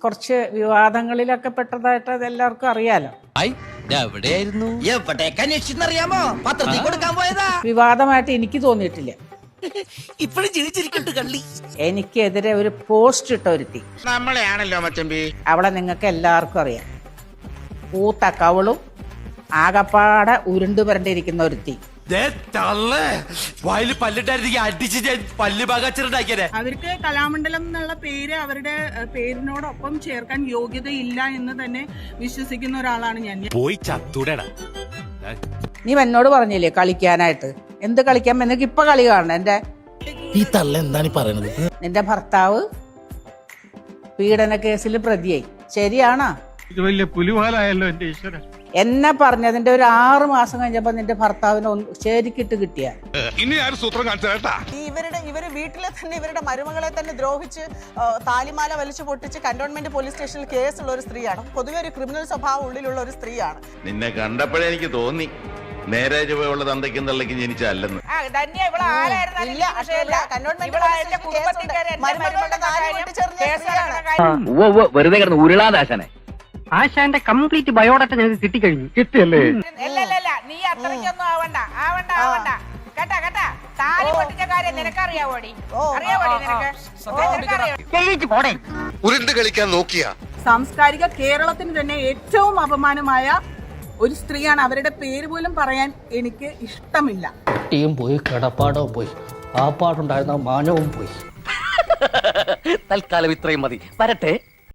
കുറച്ച് വിവാദങ്ങളിലൊക്കെ പെട്ടതായിട്ട് അത് എല്ലാവർക്കും അറിയാലോ. വിവാദമായിട്ട് എനിക്ക് തോന്നിയിട്ടില്ല. ഇപ്പഴും ജീവിച്ചിരിക്കട്ടെ കള്ളി. എനിക്കെതിരെ ഒരു പോസ്റ്റ് ഇട്ട ഒരുത്തി നമ്മളെയാണല്ലോ മച്ചമ്പി. അവളെ നിങ്ങൾക്ക് എല്ലാവർക്കും അറിയാം. പൂത്ത കവളും ആകപ്പാടെ ഉരുണ്ടു വരണ്ടിരിക്കുന്ന ഒരുത്തി. അവർക്ക് കലാമണ്ഡലം എന്നുള്ള പേര് അവരുടെ പേരിനോടൊപ്പം ചേർക്കാൻ യോഗ്യതയില്ല എന്ന് തന്നെ വിശ്വസിക്കുന്ന ഒരാളാണ് ഞാൻ. പോയി ചത്തൂടടാ. നീ എന്നോട് പറഞ്ഞില്ലേ കളിക്കാനായിട്ട്? എന്ത് കളിക്കാൻ? നിനക്ക് ഇപ്പൊ കളി കാണണം. എന്റെ ഈ തള്ള എന്താണ് പറയണത്? നിന്റെ ഭർത്താവ് പീഡന കേസിൽ പ്രതിയായി, ശരിയാണോ? വലിയ പുലിവാലായല്ലോ എന്റെ ഈശ്വരൻ. എന്നെ പറഞ്ഞതിന്റെ ഒരു 6 മാസം കഴിഞ്ഞപ്പോ നിന്റെ ഭർത്താവിനെ ശരിക്കിട്ട് കിട്ടിയ ഇനി ആരും സൂത്രം കാണിച്ചു കേട്ടാ. ഇവര് വീട്ടിലെ തന്നെ ഇവരുടെ മരുമകളെ തന്നെ ദ്രോഹിച്ച് താലിമാല വലിച്ചു പൊട്ടിച്ച് കന്റോൺമെന്റ് പോലീസ് സ്റ്റേഷനിൽ കേസുള്ള ഒരു സ്ത്രീയാണ്. പൊതുവെ ഒരു ക്രിമിനൽ സ്വഭാവം ഉള്ളിലുള്ള ഒരു സ്ത്രീയാണ്. നിന്നെ കണ്ടപ്പോഴേ എനിക്ക് തോന്നി നേരെ ചുവയുള്ള തന്തയ്ക്കും തള്ളയ്ക്കും ജനിച്ചല്ലെന്ന്. വെറുതെ കിടന്ന് ഉരുളാദാശനെ. ആശാന്റെ കംപ്ലീറ്റ് ബയോഡാറ്റ ഞങ്ങൾക്ക് കിട്ടിക്കഴിഞ്ഞു. കിട്ടിയല്ലേ? നീ അത്രയ്ക്കൊന്നും ആവണ്ട. കേട്ടാ താലി പൊട്ടിച്ച കാര്യം നിനക്കറിയാവോടി? ഉരുണ്ട് കളിക്കാൻ നോക്കിയ സാംസ്കാരിക കേരളത്തിന് തന്നെ ഏറ്റവും അപമാനമായ ഒരു സ്ത്രീയാണ്. അവരുടെ പേര് പോലും പറയാൻ എനിക്ക് ഇഷ്ടമില്ല. കുട്ടിയും പോയി, കിടപ്പാടവും പോയി, ആ പാടുണ്ടായിരുന്ന മാനവും പോയി. തൽക്കാലം ഇത്രയും മതി. വരട്ടെ.